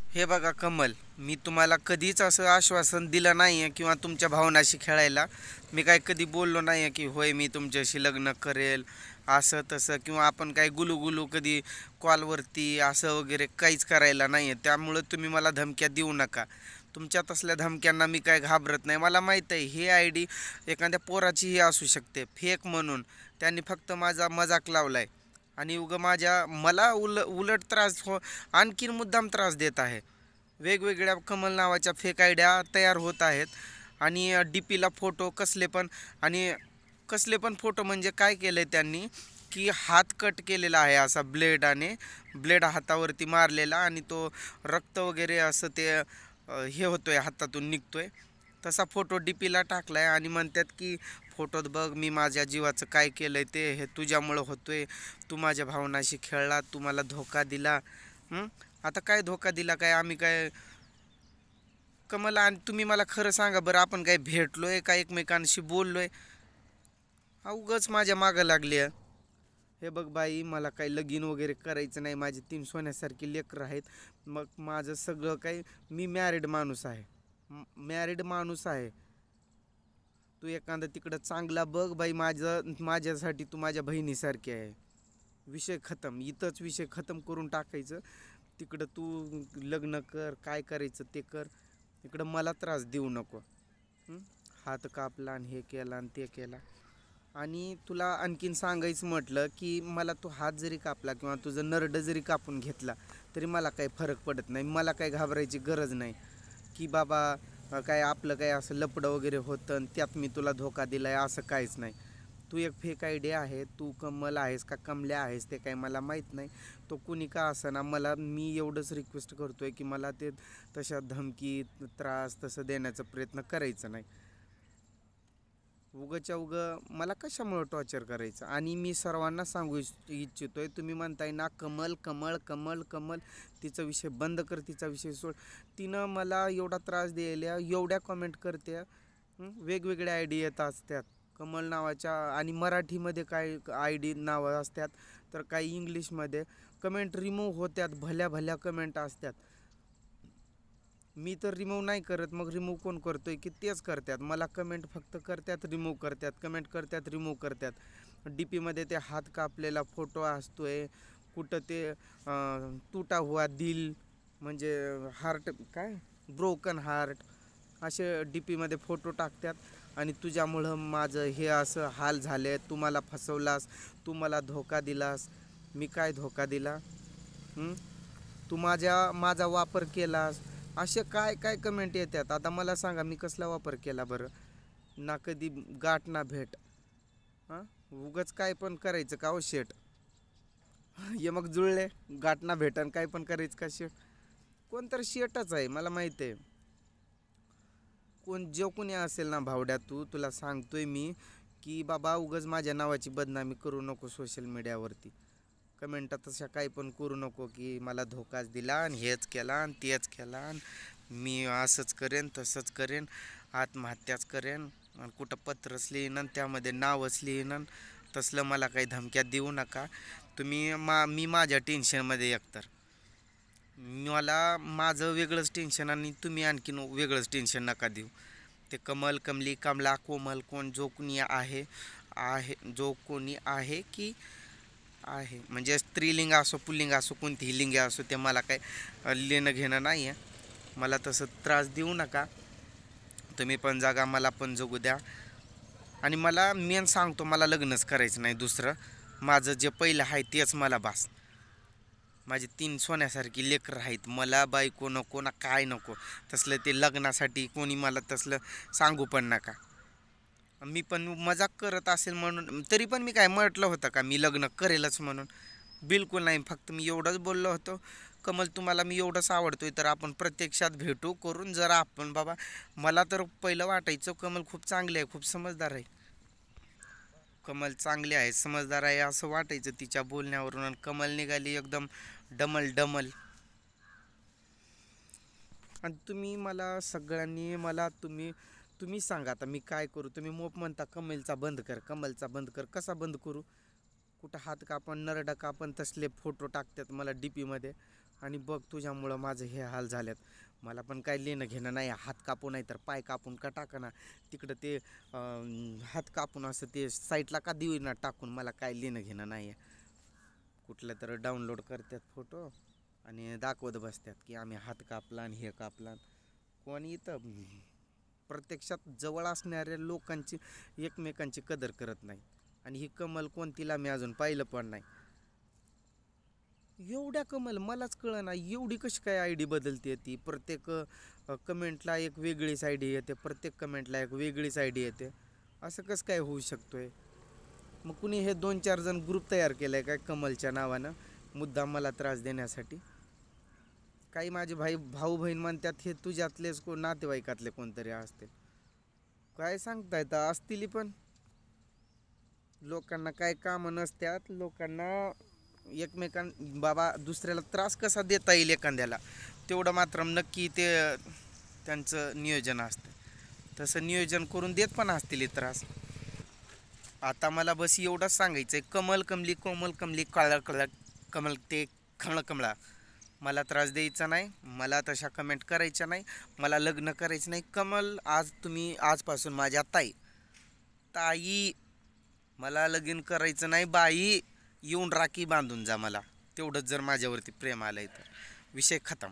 हे बघा कमल, मी तुम्हाला कधीच असं आश्वासन दिलं नाही आहे किंवा तुमच्या भावनाशी खेळायला मी काय कधी बोललो नाही आहे की होय मी तुमच्याशी लग्न करेल असं तसं, किंवा आपण काय गुलूगुलू कधी कॉलवरती असं वगैरे काहीच करायला नाही आहे. त्यामुळं तुम्ही मला धमक्या देऊ नका. तुमच्या तसल्या धमक्यांना मी काय घाबरत नाही. मला माहीत आहे ही आय डी एखाद्या पोराचीही असू शकते, फेक म्हणून त्यांनी फक्त माझा मजाक लावला आहे आणि माझ्या मला उलट त्रास आणखीन मुद्दाम त्रास देत आहे. वेगवेगळ्या कमल नावाच्या फेक आयडिया तयार होत आहेत आणि डी पीला फोटो कसले पण फोटो म्हणजे काय केलं आहे त्यांनी की हात कट केलेला आहे असा ब्लेडाने, ब्लेड हातावरती मारलेला आणि तो रक्त वगैरे असं ते हे होतोय, हातातून निघतोय. तसा फोटो डी पीला टाकला आहे आणि म्हणतात की फोटोत बघ मी माझ्या जीवाचं काय केलं आहे ते, हे तुझ्यामुळं होतोय, तू माझ्या भावनाशी खेळला, तू मला धोका दिला. आता काय धोका दिला, काय आम्ही काय कमला? आणि तुम्ही मला खरं सांगा बरं, आपण काय भेटलोय का एकमेकांशी बोललोय? उगाच माझ्या मागं लागली आहे. हे बघ बाई, मला काही लगीन वगैरे करायचं नाही, माझी 3 सोन्यासारखी लेकरं आहेत. मग माझं सगळं काही, मी मॅरिड माणूस आहे, मॅरिड माणूस आहे. तू एखादा तिकडं चांगला बघ बाई, माझ्यासाठी तू माझ्या बहिणीसारखी आहे. विषय खतम, इथंच विषय खतम करून टाकायचं. तिकडं तू लग्न कर, काय करायचं ते कर, इकडं मला त्रास देऊ नको. हात कापला आणि हे केला आणि ते केला. आणि तुला आणखीन सांगायचं म्हटलं की मला तू हात जरी कापला किंवा तुझं नरड जरी कापून घेतला तरी मला काही फरक पडत नाही. मला काही घाबरायची गरज नाही की बाबा काय आपलं काय असं लपडं वगैरे होतं आणि त्यात मी तुला धोका दिला आहे, असं काहीच नाही. तू एक फेक आयडिया आहे. तू कमल आहेस का कमल्या आहेस ते काही मला माहीत नाही. तो कुणी का ना, मला मी एवढंच रिक्वेस्ट करतो आहे की मला ते तशा धमकी त्रास तसं देण्याचा प्रयत्न करायचा नाही. उगंच्या उगं मला कशामुळं टॉर्चर करायचं? आणि मी सर्वांना सांगू इच्छितोय, तुम्ही म्हणताय ना कमल कमळ कमल कमल, तिचा विषय बंद कर, तिचा विषय सोड. तिनं मला एवढा त्रास द्यायला, एवढ्या कमेंट करते, वेगवेगळ्या आय डी येत असतात कमल नावाच्या, आणि मराठीमध्ये काय आय डी नावं असतात, तर काही इंग्लिशमध्ये. कमेंट रिमूव्ह होत्यात, भल्या भल्या कमेंट असतात. मी तर रिमूव्ह नाही करत, मग रिमूव्ह कोण करतोय की तेच करतात. मला कमेंट फक्त करतात, रिमूव्ह करतात, कमेंट करतात, रिमूव्ह करतात. डी पीमध्ये ते हात कापलेला फोटो असतोय, कुठं ते तुटा हुआ दिल म्हणजे हार्ट, काय ब्रोकन हार्ट, असे डी पीमध्ये फोटो टाकतात. आणि तुझ्यामुळं माझं हे असं हाल झाले, तू मला फसवलास, तू मला धोका दिलास. मी काय धोका दिला? तू माझा वापर केलास, असे काय काय कमेंट येतात. आता मला सांगा मी कसला वापर केला बरं? ना कधी गाठ ना भेट. हां, उगच काय पण करायचं का हो शेट? ये मग जुळले, गाठ ना भेटन काय पण करायचं का शेट? कोणतरी शेटच आहे, मला माहिती आहे. जो कोणी असेल ना भावड्या, तुला सांगतोय मी की बाबा उगच माझ्या नावाची बदनामी करू नको सोशल मीडियावरती. कमेंटात तशा काही पण करू नको की मला धोकाच दिला आणि हेच केला आणि तेच केला आणि मी असंच करेन तसंच करेन, आत्महत्याच करेन आणि कुठं पत्रच लिहिणं त्यामध्ये नावच लिहिणं. तसलं मला काही धमक्यात देऊ नका तुम्ही. मी माझ्या टेन्शनमध्ये एकतर मला माझं वेगळंच टेन्शन आणि तुम्ही आणखीन वेगळंच टेन्शन नका देऊ. ते कमल कमली कमला कोमल कोण जो कोणी आहे आहे जो कोणी आहे की आहे, म्हणजे स्त्रीलिंग असो पुल्लिंग असो कोणतीही लिंग असो, ते मला काय लेणं घेणं नाही आहे. मला तसं त्रास देऊ नका. तुम्ही पण जागा, मला पण जगू द्या. आणि मला मेन सांगतो, मला लग्नच करायचं नाही दुसरं. माझं जे पहिलं आहे तेच मला बास. माझी 3 सोन्यासारखी लेकरं आहेत, मला बायको नको ना काय नको. तसलं ते लग्नासाठी कोणी मला तसलं सांगू पण नका. मी पण मजाक करत असेल म्हणून तरी पण मी काय म्हटलं होतं का मी लग्न करेलच म्हणून? बिलकुल नाही. फक्त मी एवढंच बोललो होतो, कमल तुम्हाला मी एवढंच आवडतोय तर आपण प्रत्यक्षात भेटू करून जरा आपण बाबा. मला तर पहिलं वाटायचं कमल खूप चांगली आहे, खूप समजदार आहे. कमल चांगली आहे, समजदार आहे असं वाटायचं तिच्या बोलण्यावरून, आणि कमल निघाली एकदम डमल डमल. आणि तुम्ही मला सगळ्यांनी मला तुम्ही तुम्ही सांगा आता मी काय करू? तुम्ही मोप म्हणता कमलचा बंद कर, कमलचा बंद कर. कसा बंद करू? कुठं हात कापण नरडा कापण तसले फोटो टाकतात मला डी पीमध्ये. आणि बघ तुझ्यामुळं माझं हे हाल झाल्यात. मला पण काय लेणं घेणं नाही, हात कापून नाही तर पाय कापून का टाका तिकडं ते हात कापून असं ते साईटला का देईना टाकून, मला काय लेणं घेणं नाही आहे. कुठलं तर डाउनलोड करतात फोटो आणि दाखवत बसतात की आम्ही हात कापला आणि हे कापला. कोणी इथं प्रत्यक्षात जवळ असणाऱ्या लोकांची एकमेकांची कदर करत नाही. आणि ही कमल कोणतीला मी अजून पाहिलं पण नाही. एवढ्या कमल मलाच कळना, एवढी कशी काय आय डी बदलते ती. प्रत्येक कमेंटला एक वेगळीच आय डी येते, प्रत्येक कमेंटला एक वेगळीच आय डी येते. असं कसं काय होऊ शकतोय? मग कुणी हे 2-4 जण ग्रुप तयार केलाय काय कमलच्या नावानं, मुद्दाम मला त्रास देण्यासाठी? काही माझे भाऊ बहीण म्हणतात हे तुझ्यातलेच कोण नातेवाईकातले कोणतरी असतील. काय सांगता येतं, असतील पण. लोकांना काय कामं नसतात, लोकांना बाबा दुसऱ्याला त्रास कसा देता येईल एखाद्याला, तेवढं मात्र नक्की ते त्यांचं नियोजन असतं. तसं नियोजन करून देत पण असतील त्रास. आता मला बस एवढंच सांगायचं आहे, कमल कमली कोमल कमली काळा कळा कमल ते खळ कमळा, मला त्रास द्यायचा नाही, मला तशा कमेंट करायच्या नाही, मला लग्न करायचं नाही. कमल आज तुम्ही आजपासून माझ्या ताई ताई, मला लगीन करायचं नाही बाई, येऊन राखी बांधून जा मला. तेवढंच जर माझ्यावरती प्रेम आलंय तर विषय खतम.